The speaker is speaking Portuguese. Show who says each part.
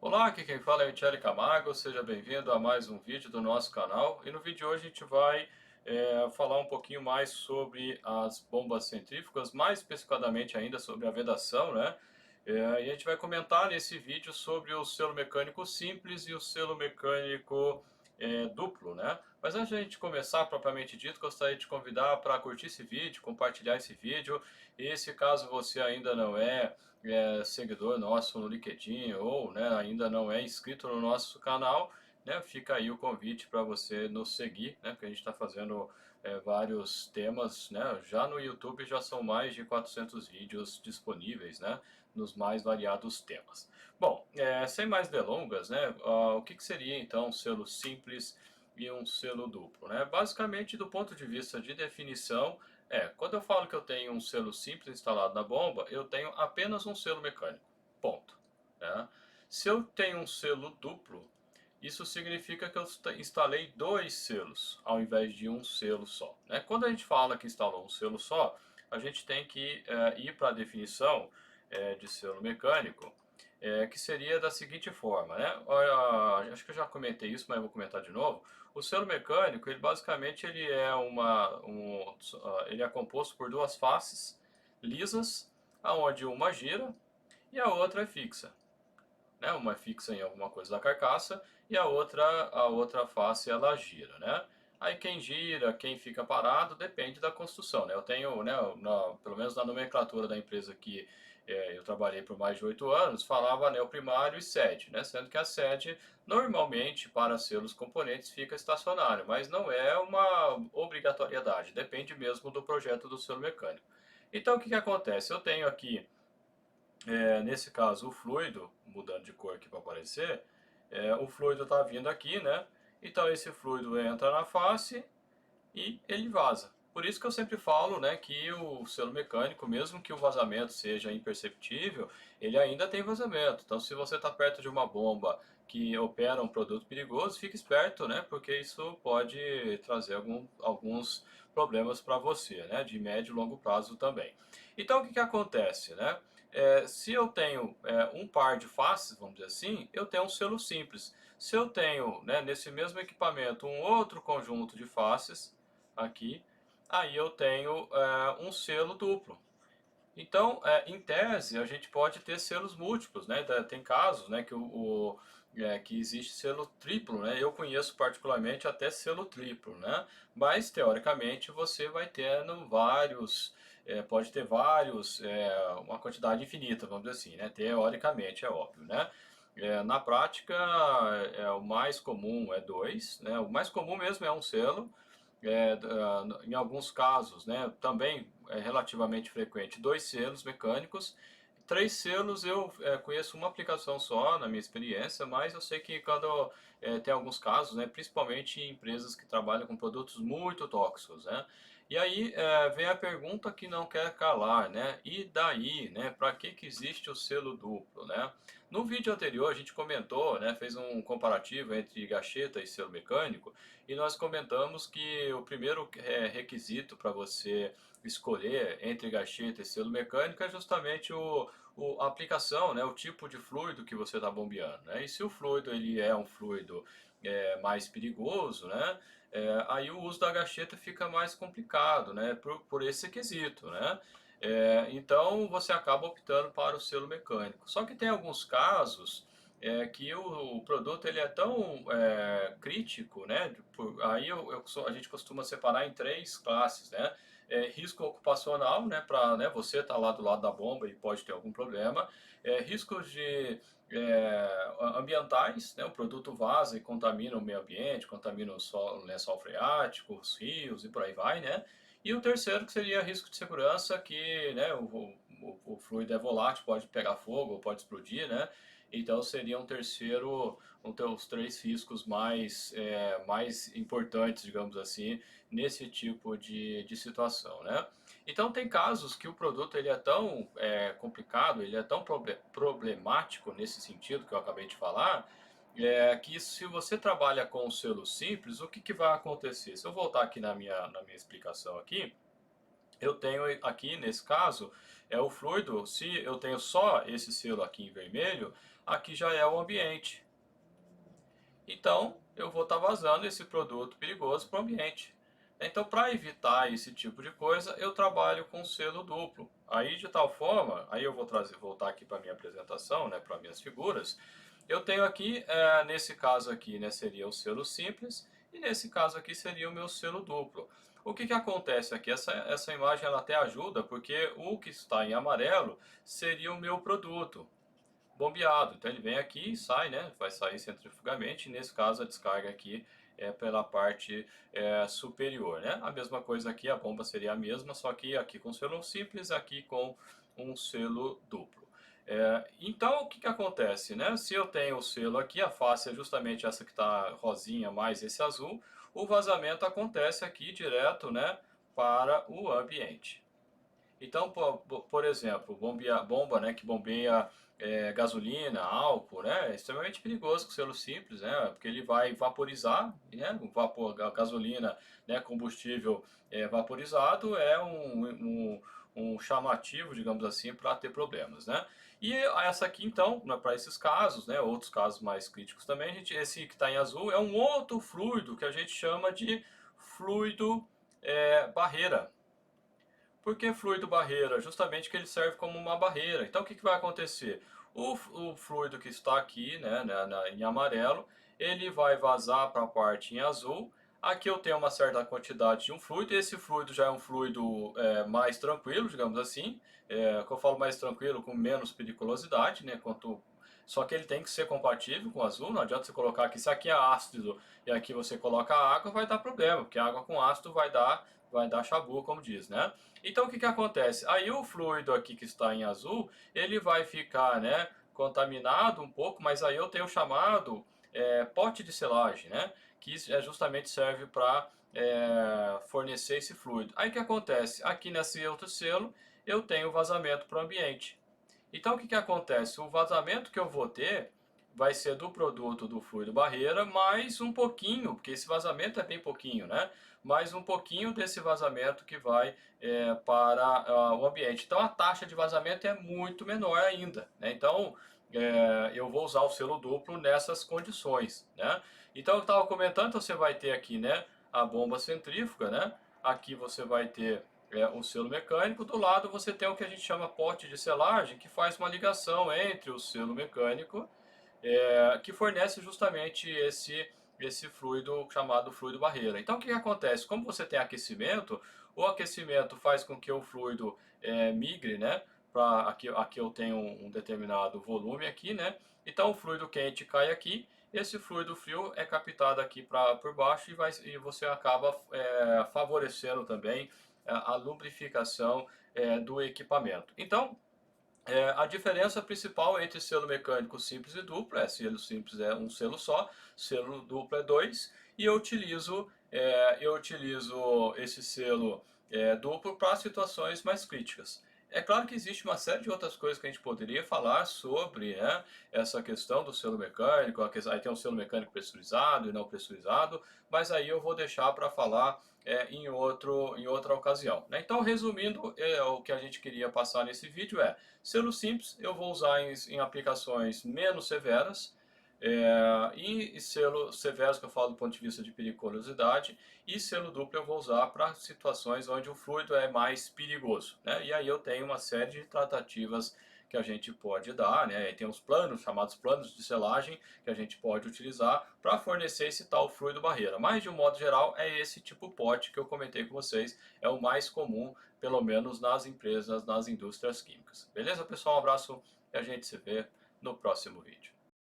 Speaker 1: Olá, aqui quem fala é Michele Camargo, seja bem-vindo a mais um vídeo do nosso canal. E no vídeo de hoje a gente vai falar um pouquinho mais sobre as bombas centrífugas, mais especificadamente ainda sobre a vedação, né? E a gente vai comentar nesse vídeo sobre o selo mecânico simples e o selo mecânico duplo, né? Mas antes de a gente começar propriamente dito, gostaria de te convidar para curtir esse vídeo, compartilhar esse vídeo. E se caso você ainda não é seguidor nosso no LinkedIn ou né, ainda não é inscrito no nosso canal, né, fica aí o convite para você nos seguir, né, porque a gente está fazendo vários temas, né, já no YouTube já são mais de 400 vídeos disponíveis, né, nos mais variados temas. Bom, sem mais delongas, né, o que seria então um selo simples e um selo duplo, né? Basicamente, do ponto de vista de definição, quando eu falo que eu tenho um selo simples instalado na bomba, eu tenho apenas um selo mecânico, ponto, né? Se eu tenho um selo duplo, isso significa que eu instalei dois selos, ao invés de um selo só, né? Quando a gente fala que instalou um selo só, a gente tem que ir para a definição de selo mecânico, que seria da seguinte forma, né? Acho que eu já comentei isso, mas eu vou comentar de novo. O selo mecânico, ele basicamente ele é composto por duas faces lisas, aonde uma gira e a outra é fixa, né? Uma é fixa em alguma coisa da carcaça e a outra face ela gira, né? Aí quem gira, quem fica parado, depende da construção, né? Eu tenho, né, pelo menos na nomenclatura da empresa que eu trabalhei por mais de 8 anos, falava anel primário e sede, né? Sendo que a sede, normalmente, para ser os componentes, fica estacionário, mas não é uma obrigatoriedade, depende mesmo do projeto do selo mecânico. Então, o que acontece? Eu tenho aqui nesse caso, o fluido, mudando de cor aqui para aparecer, o fluido está vindo aqui, né? Então esse fluido entra na face e ele vaza. Por isso que eu sempre falo, né, que o selo mecânico, mesmo que o vazamento seja imperceptível, ele ainda tem vazamento. Então, se você está perto de uma bomba que opera um produto perigoso, fique esperto, né, porque isso pode trazer alguns problemas para você, né, de médio e longo prazo também. Então, o que acontece, né? Se eu tenho um par de faces, vamos dizer assim, eu tenho um selo simples. Se eu tenho, né, nesse mesmo equipamento um outro conjunto de faces, aqui, aí eu tenho um selo duplo. Então, em tese, a gente pode ter selos múltiplos, né? Tem casos, né, que existe selo triplo, né? Eu conheço particularmente até selo triplo, né? Mas teoricamente você vai tendo vários, pode ter vários, uma quantidade infinita, vamos dizer assim, né? Teoricamente é óbvio, né? Na prática, o mais comum é dois, né? O mais comum mesmo é um selo. Em alguns casos, né, também é relativamente frequente, dois selos mecânicos. Três selos eu conheço uma aplicação só na minha experiência, mas eu sei que quando tem alguns casos, né, principalmente em empresas que trabalham com produtos muito tóxicos, né? E aí vem a pergunta que não quer calar, né? E daí, né? Para que existe o selo duplo, né? No vídeo anterior a gente comentou, né, fez um comparativo entre gacheta e selo mecânico, e nós comentamos que o primeiro requisito para você escolher entre gacheta e selo mecânico é justamente a aplicação, né, o tipo de fluido que você está bombeando, né? E se o fluido ele é um fluido mais perigoso, né, aí o uso da gacheta fica mais complicado, né, por esse quesito, né? Então você acaba optando para o selo mecânico. Só que tem alguns casos que o produto ele é tão crítico, né? Aí a gente costuma separar em três classes, né? Risco ocupacional, né? Para né, você estar lá do lado da bomba e pode ter algum problema. Riscos de ambientais, né? O produto vaza e contamina o meio ambiente, contamina o lençol freático, os rios e por aí vai, né? E o terceiro que seria risco de segurança, que né, o fluido é volátil, pode pegar fogo, pode explodir, né? Então seria um terceiro, os três riscos mais importantes, digamos assim, nesse tipo de situação, né? Então tem casos que o produto ele é tão complicado, ele é tão problemático nesse sentido que eu acabei de falar, que se você trabalha com o selo simples, o que vai acontecer? Se eu voltar aqui na minha explicação aqui, eu tenho aqui, nesse caso, é o fluido. Se eu tenho só esse selo aqui em vermelho, aqui já é o ambiente. Então, eu vou estar vazando esse produto perigoso para o ambiente. Então, para evitar esse tipo de coisa, eu trabalho com selo duplo. Aí, de tal forma, aí eu vou voltar aqui para a minha apresentação, né, para minhas figuras. Eu tenho aqui, nesse caso aqui, né, seria o selo simples, e nesse caso aqui seria o meu selo duplo. O que acontece aqui? Essa imagem ela até ajuda, porque o que está em amarelo seria o meu produto bombeado. Então ele vem aqui e sai, né? Vai sair centrifugamente. Nesse caso a descarga aqui é pela parte superior, né? A mesma coisa aqui, a bomba seria a mesma, só que aqui com selo simples, aqui com um selo duplo. Então o que acontece, né? Se eu tenho o selo aqui, a face é justamente essa que está rosinha mais esse azul, o vazamento acontece aqui direto, né, para o ambiente. Então, por exemplo, bomba, né, que bombeia gasolina, álcool, né, é extremamente perigoso com selo simples, né, porque ele vai vaporizar, né, o vapor, a gasolina, né, combustível vaporizado é um chamativo, digamos assim, para ter problemas, né. E essa aqui, então, para esses casos, né, outros casos mais críticos também, esse que está em azul é um outro fluido que a gente chama de fluido barreira. Por que fluido barreira? Justamente que ele serve como uma barreira. Então o que vai acontecer? O fluido que está aqui, né, em amarelo, ele vai vazar para a parte em azul. Aqui eu tenho uma certa quantidade de um fluido. Esse fluido já é um fluido mais tranquilo, digamos assim. Que eu falo mais tranquilo, com menos periculosidade, né? Só que ele tem que ser compatível com o azul. Não adianta você colocar aqui, se aqui é ácido e aqui você coloca água, vai dar problema, porque água com ácido vai dar chabu, como diz, né? Então o que acontece? Aí o fluido aqui que está em azul, ele vai ficar, né, contaminado um pouco, mas aí eu tenho o chamado pote de selagem, né, que justamente serve para fornecer esse fluido. Aí o que acontece? Aqui nesse outro selo eu tenho vazamento para o ambiente. Então o que acontece? O vazamento que eu vou ter vai ser do produto do fluido barreira mais um pouquinho, porque esse vazamento é bem pouquinho, né? Mais um pouquinho desse vazamento que vai para o ambiente. Então a taxa de vazamento é muito menor ainda, né? Então eu vou usar o selo duplo nessas condições, né? Então eu estava comentando, então você vai ter aqui, né, a bomba centrífuga, né? Aqui você vai ter o selo mecânico. Do lado você tem o que a gente chama pote de selagem, que faz uma ligação entre o selo mecânico, que fornece justamente esse fluido chamado fluido barreira. Então o que acontece? Como você tem aquecimento, o aquecimento faz com que o fluido migre, né? Aqui eu tenho um determinado volume aqui, né? Então o fluido quente cai aqui, esse fluido frio é captado aqui por baixo e você acaba favorecendo também a lubrificação do equipamento. Então, a diferença principal entre selo mecânico simples e duplo selo simples é um selo só, selo duplo é dois, e eu utilizo esse selo duplo para situações mais críticas. É claro que existe uma série de outras coisas que a gente poderia falar sobre, né, essa questão do selo mecânico, aí tem um selo mecânico pressurizado e não pressurizado, mas aí eu vou deixar para falar em outra ocasião, né? Então, resumindo, o que a gente queria passar nesse vídeo selo simples eu vou usar em aplicações menos severas, e selo severos que eu falo do ponto de vista de periculosidade, e selo duplo eu vou usar para situações onde o fluido é mais perigoso, né? E aí eu tenho uma série de tratativas que a gente pode dar, né? E tem os planos, chamados planos de selagem, que a gente pode utilizar para fornecer esse tal fluido barreira. Mas de um modo geral é esse tipo pote que eu comentei com vocês, é o mais comum, pelo menos nas empresas, nas indústrias químicas. Beleza, pessoal? Um abraço e a gente se vê no próximo vídeo.